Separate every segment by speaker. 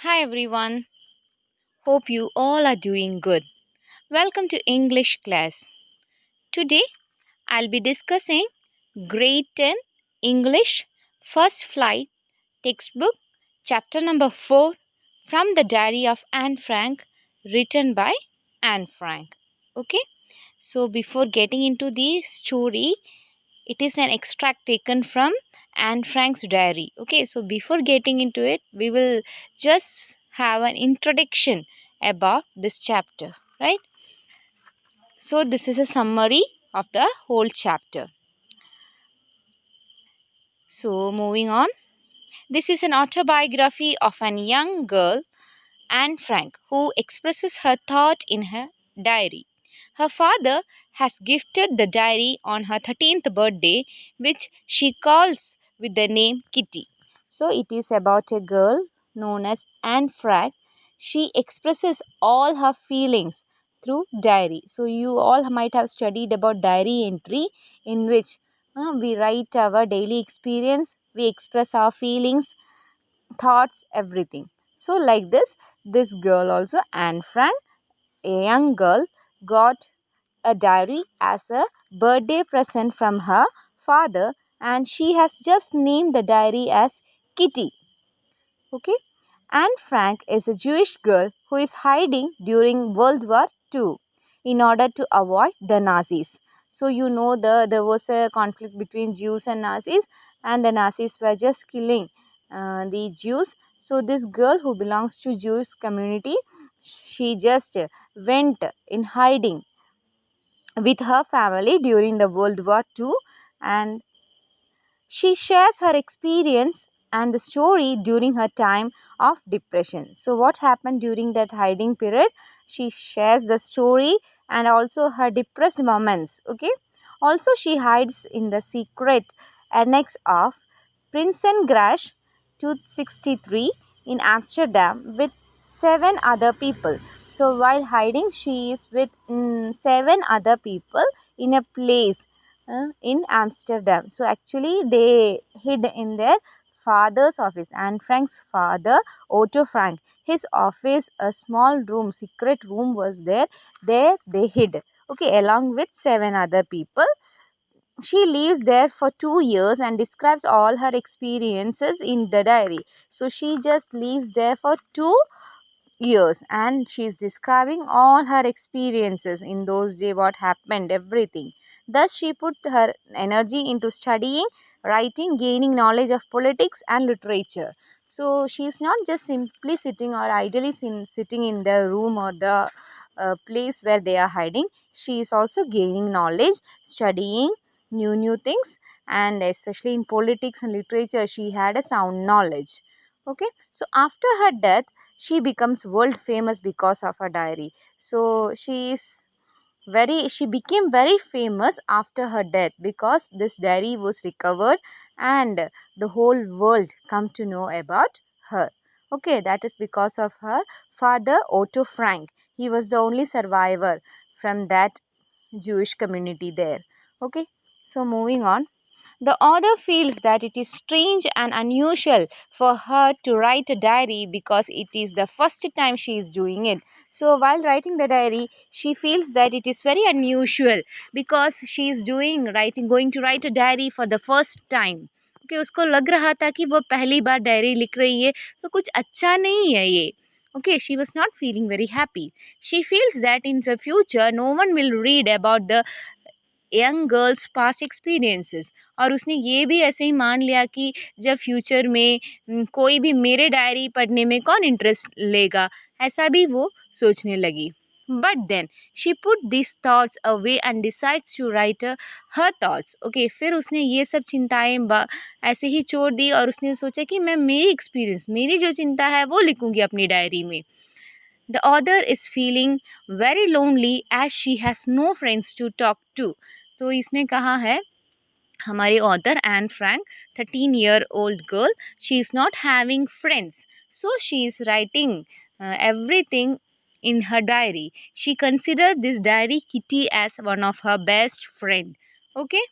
Speaker 1: Hi everyone, hope you all are doing good. Welcome to English class. Today I'll be discussing Grade 10 English First Flight textbook, chapter number 4 from the Diary of Anne Frank, written by Anne Frank. Okay, so before getting into the story, it is an extract taken from Anne Frank's diary. Okay, so before getting into it, we will just have an introduction about this chapter, right? So, this is a summary of the whole chapter. So, moving on, this is an autobiography of an young girl, Anne Frank, who expresses her thought in her diary. Her father has gifted the diary on her 13th birthday, which she calls with the name Kitty. So, it is about a girl known as Anne Frank. She expresses all her feelings through diary. So, you all might have studied about diary entry, in which we write our daily experience, we express our feelings, thoughts, everything. So, like this girl also, Anne Frank, a young girl, got a diary as a birthday present from her father, and she has just named the diary as Kitty. Okay, Anne Frank is a Jewish girl who is hiding during World War II in order to avoid the Nazis. So you know there was a conflict between Jews and Nazis, and the Nazis were just killing the Jews. So this girl who belongs to Jewish community, she just went in hiding with her family during the World War II, and she shares her experience and the story during her time of depression. So, what happened during that hiding period? She shares the story and also her depressed moments. Okay. Also, she hides in the secret annex of Prinsengracht 263 in Amsterdam with seven other people. So, while hiding, she is with seven other people in a place in Amsterdam. So actually they hid in their father's office. Anne Frank's father, Otto Frank, his office, a small room, secret room was there. There they hid. Okay, along with seven other people. She lives there for 2 years and describes all her experiences in the diary. So she just lives there for 2 years and she's describing all her experiences in those days, what happened, everything. Thus she put her energy into studying, writing, gaining knowledge of politics and literature. So she's not just simply sitting or idly sitting in the room or the place where they are hiding. She is also gaining knowledge, studying new things, and especially in politics and literature she had a sound knowledge. Okay, so after her death she becomes world famous because of her diary. So she became very famous after her death because this diary was recovered and the whole world come to know about her. Okay, that is because of her father, Otto Frank. He was the only survivor from that Jewish community there. Okay, so moving on, the author feels that it is strange and unusual for her to write a diary because it is the first time she is doing it. So, while writing the diary, she feels that it is very unusual because she is going to write a diary for the first time. Okay, उसको लग रहा था कि वो पहली बार diary लिख रही है तो कुछ अच्छा नहीं है ये. Okay, she was not feeling very happy. She feels that in the future no one will read about the young girls past experiences और उसने ये भी ऐसे ही मान लिया कि जब फ्यूचर में कोई भी मेरे डायरी पढ़ने में कौन इंटरेस्ट लेगा, ऐसा भी वो सोचने लगी. But then she put this thoughts away and decides to write her thoughts. Okay, फिर उसने ये सब चिंताएं ऐसे ही छोड़ दी और उसने सोचा कि मैं मेरी एक्सपीरियंस, मेरी जो चिंता है वो लिखूंगी अपनी डायरी में. The author is feeling very lonely as she has no friends to talk to. तो इसमें कहा है हमारी author Anne Frank 13-year-old girl, she is not having friends, so she is writing everything in her diary. She considered this diary Kitty as one of her best friend. Okay,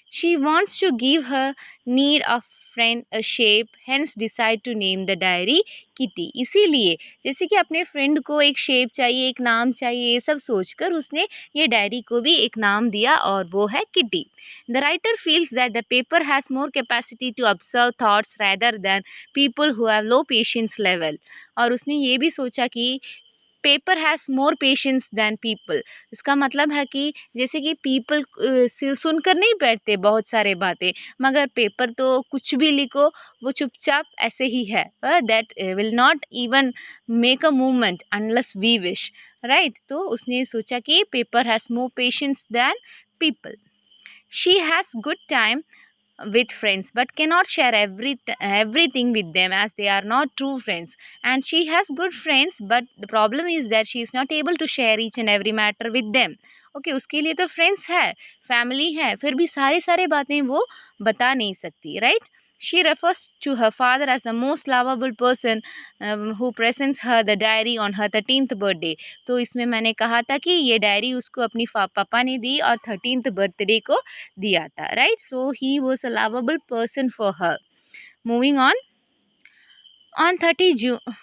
Speaker 1: she wants to give her need of friend a shape, hence decide to name the diary Kitty. इसीलिए जैसे कि अपने friend को एक shape चाहिए, एक नाम चाहिए, ये सब सोचकर उसने ये डायरी को भी एक नाम दिया और वो है kitty. The writer feels that the paper has more capacity to observe thoughts rather than people who have low patience level. और उसने ये भी सोचा कि paper has more patience than people. इसका मतलब है कि जैसे कि पीपल सुनकर नहीं बैठते बहुत सारे बातें, मगर पेपर तो कुछ भी लिखो वो चुपचाप ऐसे ही है, that will not even make a movement unless we wish, right. तो उसने सोचा कि paper has more patience than people. She has good time with friends but cannot share everything with them as they are not true friends, and she has good friends but the problem is that she is not able to share each and every matter with them. Okay, उसके लिए तो friends है, family है, फिर भी सारी सारी बातें वो बता नहीं सकती, right. She refers to her father as the most lovable person who presents her the diary on her 13th birthday. तो इसमें मैंने कहा था कि ये डायरी उसको अपनी पापा ने दी और 13th बर्थडे को दिया था, right. So he was a lovable person for her. Moving on 30 June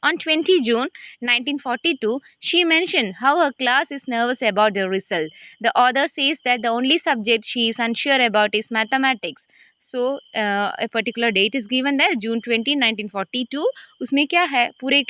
Speaker 1: on 20 June 1942, she mentioned how her class is nervous about the result. The author says that the only subject she is unsure about is mathematics. So a particular date is given there, June 20, 1942. उसमें क्या है, पूरे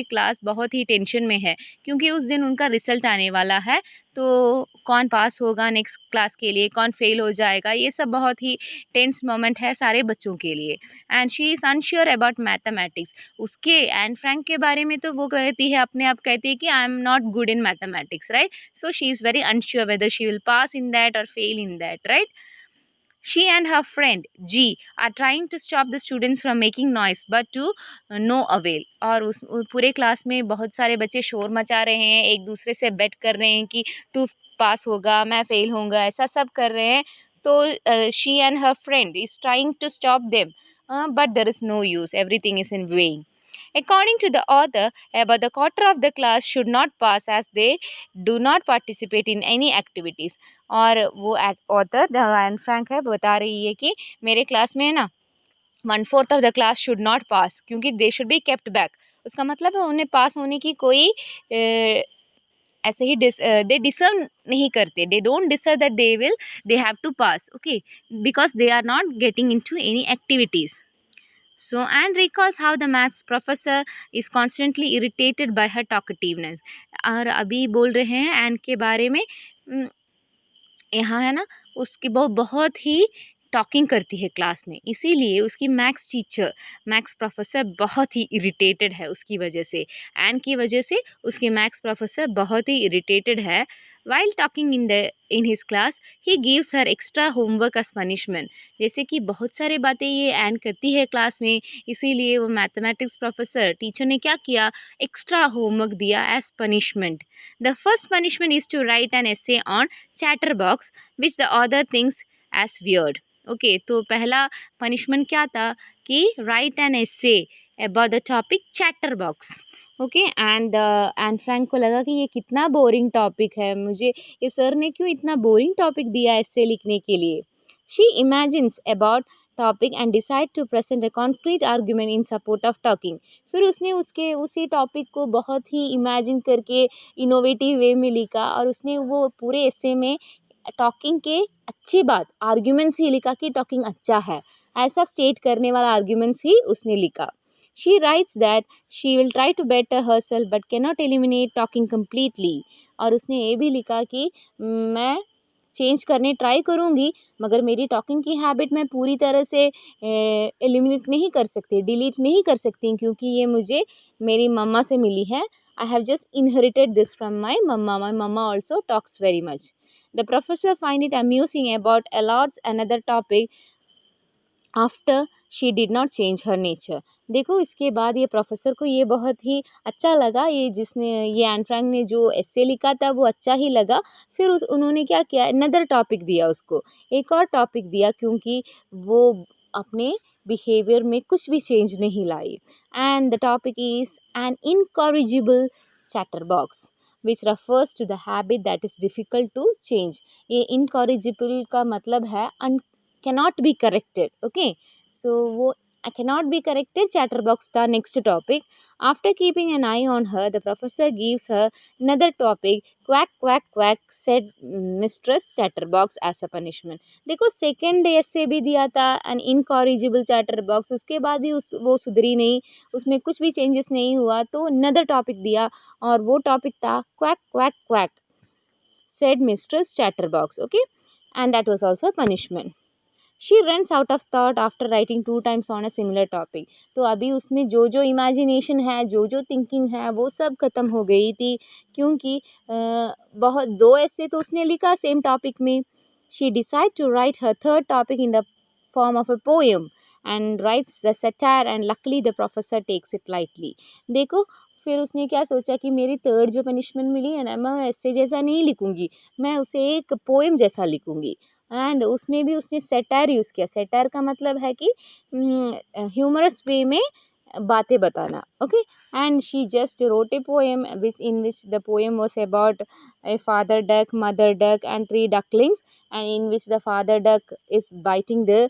Speaker 1: class बहुत ही tension में है क्योंकि उस दिन उनका रिजल्ट आने वाला है. तो कौन पास होगा नेक्स्ट क्लास के लिए, कौन फेल हो जाएगा, ये सब बहुत ही टेंस मोमेंट है सारे बच्चों के लिए. And she is unsure about mathematics. उसके एंड फ्रैंक के बारे में तो वो कहती है, अपने आप कहती है कि I am not good in mathematics, right. So she is very unsure whether she will pass in that और fail in that, right. She and her friend G are trying to stop the students from making noise but to no avail. और उस पूरे class में बहुत सारे बच्चे शोर मचा रहे हैं, एक दूसरे से बेट कर रहे हैं कि तू पास होगा, मैं फेल होऊंगा, ऐसा सब कर रहे हैं. तो she and her friend is trying to stop them, but there is no use, everything is in vain. According to the author, about the quarter of the class should not pass as they do not participate in any activities. और वो author Anne Frank है, बता रही है कि मेरे class में ना 1/4 of the class should not pass क्योंकि they should be kept back. उसका मतलब है उन्हें पास होने की कोई ऐसे ही दे डिसर्व नहीं करते, they don't deserve that they have to pass, okay, because they are not getting into any activities. So Anne recalls how the maths professor is constantly irritated by her talkativeness. और अभी बोल रहे हैं N के बारे में, यहाँ है ना, उसकी वो बहुत ही टॉकिंग करती है क्लास में, इसीलिए उसकी मैथ्स प्रोफेसर बहुत ही इरिटेटेड है उसकी वजह से. एन की वजह से उसके मैथ्स प्रोफेसर बहुत ही इरिटेटेड है. While talking in his class he gives her extra homework as punishment. जैसे कि बहुत सारे बातें ये एन करती है क्लास में, इसीलिए वो मैथमेटिक्स प्रोफेसर टीचर ने क्या किया, एक्स्ट्रा होमवर्क दिया as punishment. The first punishment is to write an essay on chatterbox which the author thinks as weird. Okay, तो पहला पनिशमेंट क्या था कि write an essay about the topic chatterbox. Okay, and Frank को लगा कि ये कितना बोरिंग टॉपिक है, मुझे ये सर ने क्यों इतना बोरिंग टॉपिक दिया एसे लिखने के लिए. She imagines about topic and decide to present a concrete argument in support of talking. फिर उसने उसी टॉपिक को बहुत ही इमेजिन करके इनोवेटिव वे में लिखा और उसने वो पूरे एसे में टॉकिंग के अच्छी बात आर्ग्यूमेंट्स ही लिखा कि टॉकिंग अच्छा है, ऐसा स्टेट करने वाला आर्ग्यूमेंट्स ही उसने लिखा. She writes that she will try to better her self but can not eliminate talking completely. और उसने ये भी लिखा कि मैं चेंज करने ट्राई करूँगी मगर मेरी टॉकिंग की हैबिट मैं पूरी तरह से एलिमिनेट नहीं कर सकती, डिलीट नहीं कर सकती क्योंकि ये मुझे मेरी मम्मा से मिली है. I have just inherited this from my mama. My mama also talks very much. The professor find it amusing about allots another topic after she did not change her nature. देखो, इसके बाद ये प्रोफेसर को ये बहुत ही अच्छा लगा, ये एन फ्रैंक ने जो एस्से लिखा था वो अच्छा ही लगा. फिर उन्होंने क्या किया, अनदर टॉपिक दिया उसको, एक और टॉपिक दिया क्योंकि वो अपने बिहेवियर में कुछ भी चेंज नहीं लाई. And the topic is an incorrigible chatterbox which refers to the habit that is difficult to change. ये इनकॉरिजिबल का मतलब है cannot be corrected. Okay, So वो cannot be corrected. Chatterbox the next topic. After keeping an eye on her, the professor gives her another topic. Quack quack quack, said Mistress Chatterbox as a punishment. देखो second ऐसे भी दिया था N incorrigible chatter box, उसके बाद भी वो सुधरी नहीं, उसमें कुछ भी चेंजेस नहीं हुआ, तो नदर टॉपिक दिया और वो टॉपिक था quack quack quack, said Mistress Chatterbox. Okay, and that was also a punishment. She runs out of thought after writing 2 times on a similar topic. तो अभी उसमें जो जो इमेजिनेशन है, जो जो थिंकिंग है, वो सब खत्म हो गई थी, क्योंकि बहुत 2 ऐसे तो उसने लिखा सेम टॉपिक में. She decide to write her third topic in the form of a poem and writes the satire, and luckily the professor takes it lightly. देखो फिर उसने क्या सोचा कि मेरी थर्ड जो पनिशमेंट मिली है ना, मैं ऐसे जैसा नहीं लिखूंगी, मैं उसे एक पोएम जैसा लिखूंगी. एंड उसमें भी उसने सेटायर यूज़ किया. सेटायर का मतलब है कि ह्यूमरस वे में बातें बताना. Okay, and she just wrote a poem which in which the poem was about a father duck, mother duck, and 3 ducklings, and in which the father duck is biting the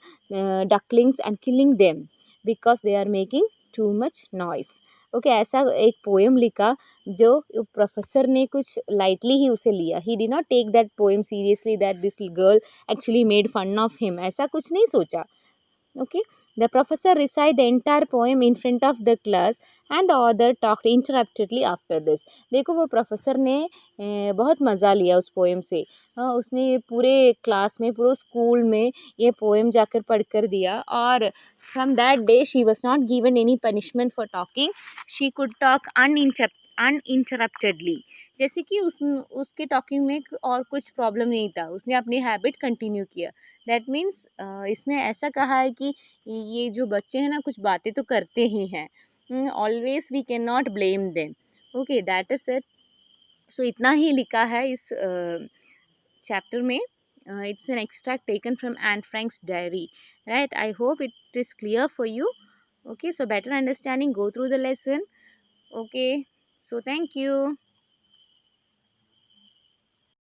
Speaker 1: ducklings and killing them because they are making too much noise. Okay ऐसा एक poem लिखा जो professor ने कुछ lightly ही उसे लिया. He did not take that poem seriously that this girl actually made fun of him, ऐसा कुछ नहीं सोचा. Okay, the professor recited the entire poem in front of the class and the author talked interruptedly after this. देखो वो professor ने बहुत मज़ा लिया उस पोएम से. उसने पूरे क्लास में, पूरे स्कूल में ये पोएम जाकर पढ़ कर दिया, और from that day she was not given any punishment for talking. She could talk uninterruptedly. जैसे कि उसके टॉकिंग में और कुछ प्रॉब्लम नहीं था, उसने अपनी हैबिट कंटिन्यू किया. दैट मीन्स इसमें ऐसा कहा है कि ये जो बच्चे हैं ना, कुछ बातें तो करते ही हैं, always we can not blame them. Okay, that is it. So इतना ही लिखा है इस चैप्टर में. It's an extract taken from Anne Frank's diary, right? I hope it is clear for you. Okay, so better understanding, go through the lesson. Okay, so thank you.